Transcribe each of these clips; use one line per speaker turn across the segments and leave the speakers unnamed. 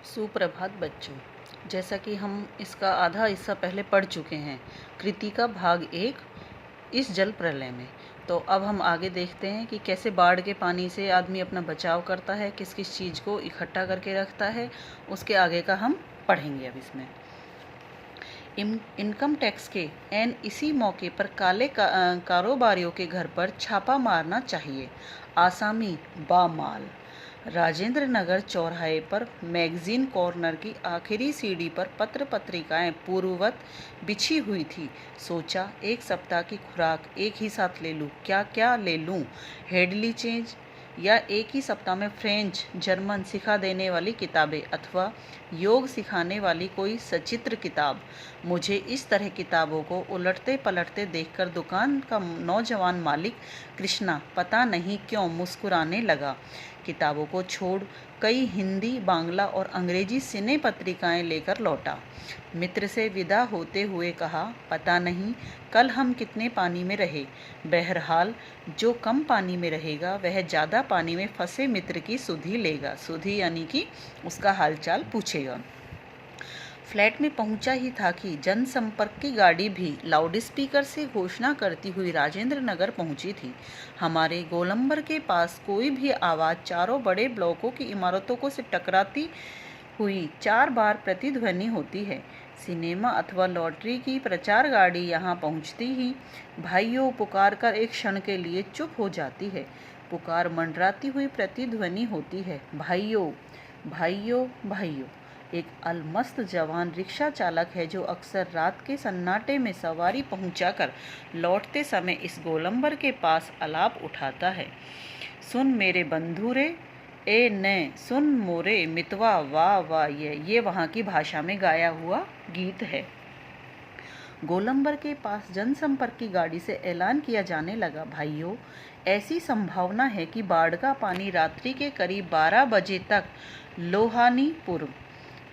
सुप्रभात बच्चों। जैसा कि हम इसका आधा हिस्सा पहले पढ़ चुके हैं, कृति का भाग 1 इस जल प्रलय में। तो अब हम आगे देखते हैं कि कैसे बाढ़ के पानी से आदमी अपना बचाव करता है, किस किस चीज़ को इकट्ठा करके रखता है। उसके आगे का हम पढ़ेंगे अब इसमें। इनकम टैक्स के इसी मौके पर काले कारोबारियों के घर पर छापा मारना चाहिए। आसामी बामाल। राजेंद्र नगर चौराहे पर मैगजीन कॉर्नर की आखिरी सीढ़ी पर पत्र पत्रिकाएं पूर्ववत बिछी हुई थी। सोचा एक सप्ताह की खुराक एक ही साथ ले लूं। क्या क्या ले लूं? हेडली चेंज या एक ही सप्ताह में फ्रेंच जर्मन सिखा देने वाली किताबें अथवा योग सिखाने वाली कोई सचित्र किताब। मुझे इस तरह किताबों को उलटते पलटते देखकर दुकान का नौजवान मालिक कृष्णा पता नहीं क्यों मुस्कुराने लगा। किताबों को छोड़ कई हिंदी, बांग्ला और अंग्रेजी सिने पत्रिकाएं लेकर लौटा। मित्र से विदा होते हुए कहा, पता नहीं कल हम कितने पानी में रहे। बहरहाल जो कम पानी में रहेगा वह ज़्यादा पानी में फंसे मित्र की सुधि लेगा। सुधि यानी कि उसका हालचाल पूछेगा। फ्लैट में पहुंचा ही था कि जनसंपर्क की गाड़ी भी लाउडस्पीकर से घोषणा करती हुई राजेंद्र नगर पहुंची थी। हमारे गोलंबर के पास कोई भी आवाज़ चारों बड़े ब्लॉकों की इमारतों को से टकराती हुई 4 बार प्रतिध्वनि होती है। सिनेमा अथवा लॉटरी की प्रचार गाड़ी यहाँ पहुँचती ही भाइयों पुकार कर एक क्षण के लिए चुप हो जाती है। पुकार मंडराती हुई प्रतिध्वनि होती है, भाइयों भाइयों भाइयों। एक अलमस्त जवान रिक्शा चालक है जो अक्सर रात के सन्नाटे में सवारी पहुंचाकर लौटते समय इस गोलंबर के पास आलाप उठाता है। सुन मेरे बंधु रे, ए ने सुन मोरे मितवा, वाह वाह। ये वहाँ की भाषा में गाया हुआ गीत है। गोलंबर के पास जनसंपर्क की गाड़ी से ऐलान किया जाने लगा, भाइयों ऐसी संभावना है कि बाढ़ का पानी रात्रि के करीब 12 बजे तक लोहानीपुर,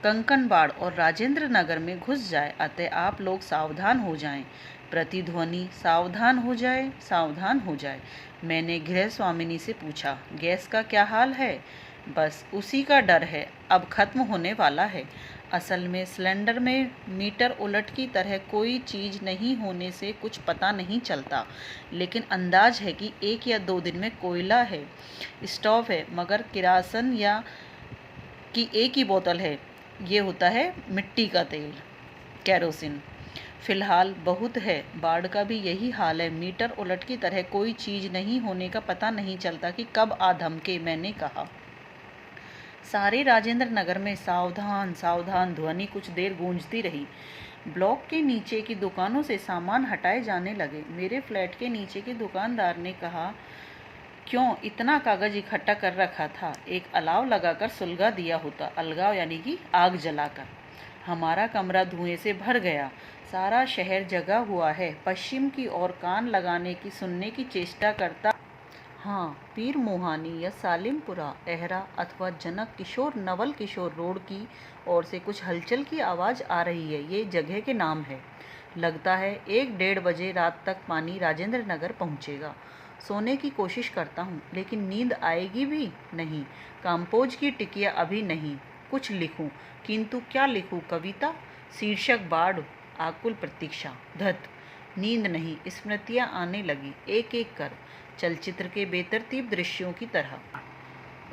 कंकनबाड़ और राजेंद्र नगर में घुस जाए, अतः आप लोग सावधान हो जाएं। प्रतिध्वनि, सावधान हो जाए, सावधान हो जाए। मैंने गृह स्वामिनी से पूछा, गैस का क्या हाल है? बस उसी का डर है, अब खत्म होने वाला है। असल में सिलेंडर में मीटर उलट की तरह कोई चीज़ नहीं होने से कुछ पता नहीं चलता, लेकिन अंदाज है कि 1 या 2 दिन में कोयला है, स्टोव है, मगर किरासन या की एक ही बोतल है, ये होता है मिट्टी का तेल, केरोसिन। फिलहाल बहुत है। बाढ़ का भी यही हाल है, मीटर उलट की तरह कोई चीज़ नहीं होने का पता नहीं चलता कि कब आ धमके। मैंने कहा। सारे राजेंद्र नगर में सावधान सावधान ध्वनि कुछ देर गूंजती रही। ब्लॉक के नीचे की दुकानों से सामान हटाए जाने लगे। मेरे फ्लैट के नीचे के दुकानदार ने कहा, क्यों इतना कागज इकट्ठा कर रखा था, एक अलाव लगाकर सुलगा दिया होता। अलगाव यानी कि आग जलाकर। हमारा कमरा धुएं से भर गया। सारा शहर जगा हुआ है। पश्चिम की ओर कान लगाने की सुनने की चेष्टा करता। हाँ, पीर मोहानी या सालिमपुरा, एहरा अथवा जनक किशोर, नवल किशोर रोड की ओर से कुछ हलचल की आवाज़ आ रही है। ये जगह के नाम है। लगता है 1-1:30 बजे रात तक पानी राजेंद्र नगर पहुँचेगा। सोने की कोशिश करता हूँ, लेकिन नींद आएगी भी नहीं। काम्पोज की टिकिया अभी नहीं। कुछ लिखूँ, किंतु क्या लिखूँ? कविता? शीर्षक बाढ़, आकुल प्रतीक्षा। धत, नींद नहीं। स्मृतियाँ आने लगी एक एक कर, चलचित्र के बेतरतीब दृश्यों की तरह।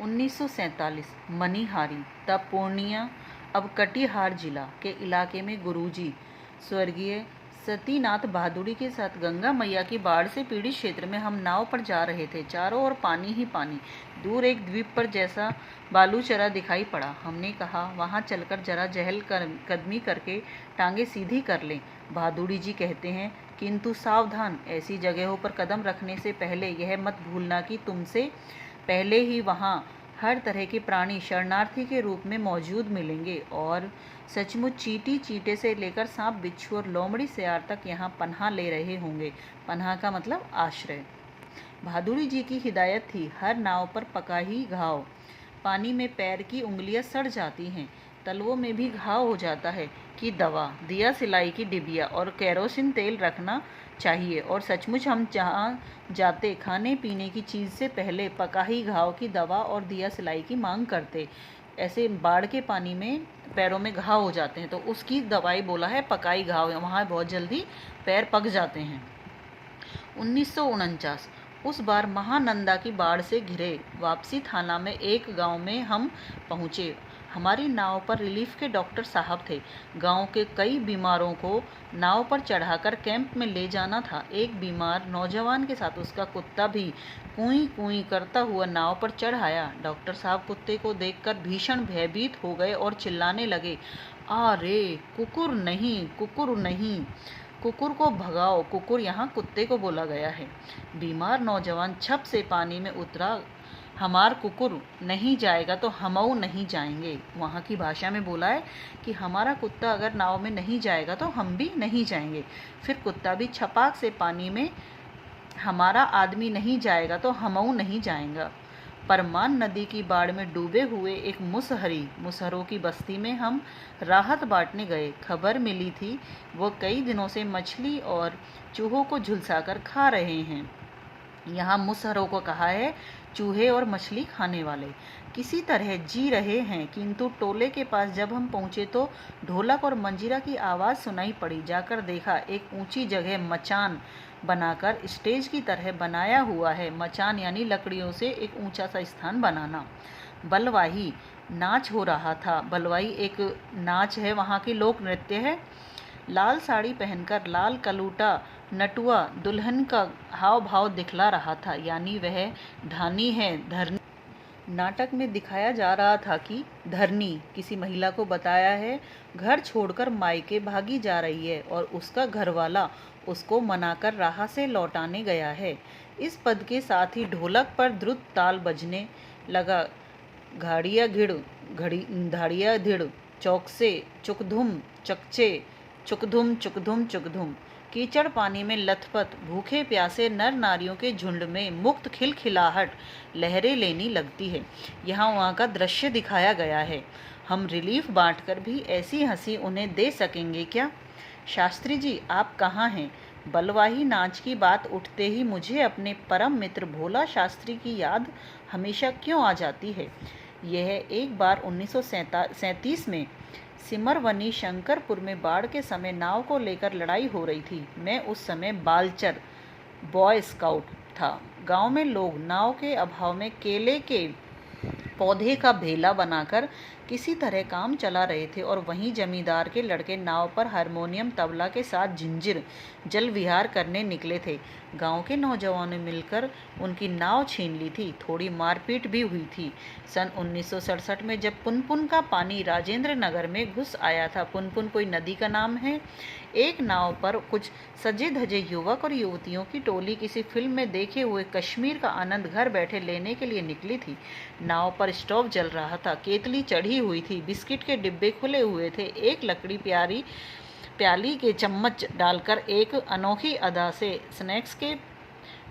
1947, मनिहारी, तब पूर्णिया, अब कटिहार जिला के इलाके में गुरुजी स्वर्गीय सतीनाथ बहादुरी के साथ गंगा मैया की बाढ़ से पीड़ित क्षेत्र में हम नाव पर जा रहे थे। चारों ओर पानी ही पानी। दूर एक द्वीप पर जैसा बालूचरा दिखाई पड़ा। हमने कहा, वहाँ चलकर जरा कदमी करके टांगे सीधी कर लें। बहादुरी जी कहते हैं, किंतु सावधान, ऐसी जगहों पर कदम रखने से पहले यह मत भूलना कि तुमसे पहले ही वहाँ हर तरह के प्राणी शरणार्थी के रूप में मौजूद मिलेंगे और सचमुच चींटी चींटे से लेकर सांप बिच्छू और लोमड़ी सियार तक यहाँ पनाह ले रहे होंगे। पनाह का मतलब आश्रय। बहादुरी जी की हिदायत थी, हर नाव पर पका ही घाव। पानी में पैर की उंगलियां सड़ जाती हैं, तलवों में भी घाव हो जाता है कि दवा, दिया सिलाई की डिबिया और केरोसिन तेल रखना चाहिए। और सचमुच हम जहाँ जाते खाने पीने की चीज़ से पहले पका ही घाव की दवा और दिया सिलाई की मांग करते। ऐसे बाढ़ के पानी में पैरों में घाव हो जाते हैं, तो उसकी दवाई बोला है पकाई घाव, वहाँ बहुत जल्दी पैर पक जाते हैं। 1949, उस बार महानंदा की बाढ़ से घिरे वापसी थाना में एक गांव में हम पहुंचे। हमारी नाव पर रिलीफ के डॉक्टर साहब थे। गांव के कई बीमारों को नाव पर चढ़ाकर कैंप में ले जाना था। एक बीमार नौजवान के साथ उसका कुत्ता भी कूई कूई करता हुआ नाव पर चढ़ आया। डॉक्टर साहब कुत्ते को देखकर भीषण भयभीत हो गए और चिल्लाने लगे, अरे कुकुर नहीं, कुकुर नहीं, कुकुर को भगाओ। कुकुर यहाँ कुत्ते को बोला गया है। बीमार नौजवान छप से पानी में उतरा, हमार कुकुर नहीं जाएगा तो हमऊ नहीं जाएंगे। वहाँ की भाषा में बोला है कि हमारा कुत्ता अगर नाव में नहीं जाएगा तो हम भी नहीं जाएंगे। फिर कुत्ता भी छपाक से पानी में, हमारा आदमी नहीं जाएगा तो हमऊ नहीं जाएगा। परमान नदी की बाढ़ में डूबे हुए एक मुसहरों की बस्ती में हम राहत बांटने गए। खबर मिली थी वो कई दिनों से मछली और चूहों को झुलसाकर खा रहे हैं। यहाँ मुसहरों को कहा है चूहे और मछली खाने वाले। किसी तरह जी रहे हैं, किंतु टोले के पास जब हम पहुँचे तो ढोलक और मंजीरा की आवाज़ सुनाई पड़ी। जाकर देखा, एक ऊंची जगह मचान बनाकर स्टेज की तरह बनाया हुआ है। मचान यानी लकड़ियों से एक ऊंचा सा स्थान बनाना। बलवाही नाच हो रहा था। बलवाही एक नाच है, वहाँ की लोक नृत्य है। लाल साड़ी पहनकर लाल कलूटा नटुआ दुल्हन का हाव भाव दिखला रहा था, यानी वह ढानी है। धरनी नाटक में दिखाया जा रहा था कि धरनी किसी महिला को बताया है घर छोड़कर मायके भागी जा रही है और उसका घरवाला उसको मनाकर राह से लौटाने गया है। इस पद के साथ ही ढोलक पर द्रुत ताल बजने लगा। घाड़िया घिड़ घड़ी धाड़िया धिड़ चौकसे चुकधुम चकचे चुकधुम चुकधुम चुकधुम। कीचड़ पानी में लथपथ भूखे प्यासे नर नारियों के झुंड में मुक्त खिलखिलाहट लहरें लेनी लगती है। यहाँ वहाँ का दृश्य दिखाया गया है। हम रिलीफ बांटकर भी ऐसी हंसी उन्हें दे सकेंगे क्या? शास्त्री जी, आप कहाँ हैं? बलवाही नाच की बात उठते ही मुझे अपने परम मित्र भोला शास्त्री की याद हमेशा क्यों आ जाती है। यह एक बार 1937 में सिमरवनी शंकरपुर में बाढ़ के समय नाव को लेकर लड़ाई हो रही थी। मैं उस समय बालचर बॉय स्काउट था। गांव में लोग नाव के अभाव में केले के पौधे का भेला बनाकर किसी तरह काम चला रहे थे और वहीं जमींदार के लड़के नाव पर हारमोनियम तबला के साथ झिंझिर जल विहार करने निकले थे। गांव के नौजवानों ने मिलकर उनकी नाव छीन ली थी। थोड़ी मारपीट भी हुई थी। सन 1967 में जब पुनपुन का पानी राजेंद्र नगर में घुस आया था, पुनपुन कोई नदी का नाम है, एक नाव पर कुछ सजे धजे युवक और युवतियों की टोली किसी फिल्म में देखे हुए कश्मीर का आनंद घर बैठे लेने के लिए निकली थी। नाव पर स्टोव जल रहा था, केतली चढ़ी हुई थी, बिस्किट के डिब्बे खुले हुए थे। एक लकड़ी प्याली के चम्मच डालकर एक अनोखी अदा से स्नैक्स के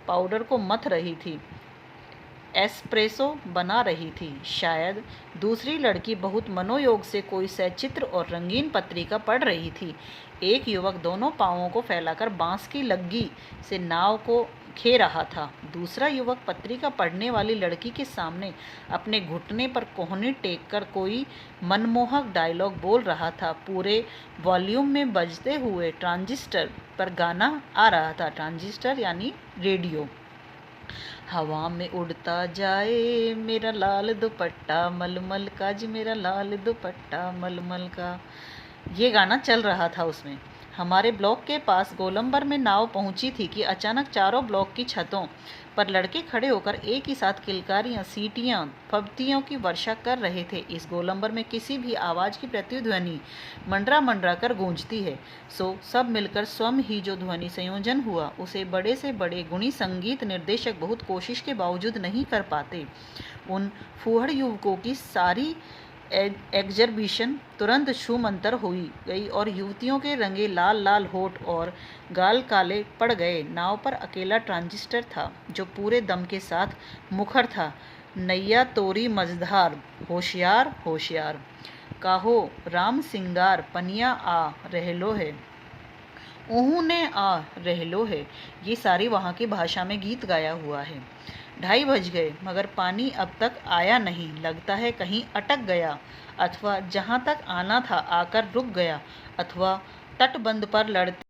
पाउडर को मथ रही थी, एस्प्रेसो बना रही थी। शायद दूसरी लड़की बहुत मनोयोग से कोई सचित्र और रंगीन पत्रिका पढ़ रही थी। एक युवक दोनों पांवों को फैलाकर बांस की लग्गी से नाव को खे रहा था। दूसरा युवक पत्रिका पढ़ने वाली लड़की के सामने अपने घुटने पर कोहनी टेक कर कोई मनमोहक डायलॉग बोल रहा था। पूरे वॉल्यूम में बजते हुए ट्रांजिस्टर पर गाना आ रहा था। ट्रांजिस्टर यानी रेडियो। हवा में उड़ता जाए मेरा लाल दुपट्टा मलमल का, जी मेरा लाल दुपट्टा मलमल का, ये गाना चल रहा था उसमें। हमारे ब्लॉक के पास गोलंबर में नाव पहुंची थी कि अचानक चारों ब्लॉक की छतों पर लड़के खड़े होकर एक ही साथ किलकारियां, सीटियां, फब्तियों की वर्षा कर रहे थे। इस गोलंबर में किसी भी आवाज़ की प्रतिध्वनि मंडरा मंडरा कर गूंजती है, सो सब मिलकर स्वयं ही जो ध्वनि संयोजन हुआ उसे बड़े से बड़े गुणी संगीत निर्देशक बहुत कोशिश के बावजूद नहीं कर पाते। उन फूहड़ युवकों की सारी एग्जर्बिशन तुरंत छूमंतर हुई गई और युवतियों के रंगे लाल लाल होठ और गाल काले पड़ गए। नाव पर अकेला ट्रांजिस्टर था जो पूरे दम के साथ मुखर था। नैया तोरी मझधार, होशियार होशियार, काहो राम सिंगार, पनिया आ रहलो है, ऊहू ने आ रहलो है। ये सारी वहाँ की भाषा में गीत गाया हुआ है। 2:30 बज गए मगर पानी अब तक आया नहीं। लगता है कहीं अटक गया, अथवा जहाँ तक आना था आकर रुक गया, अथवा तटबंध पर लड़ते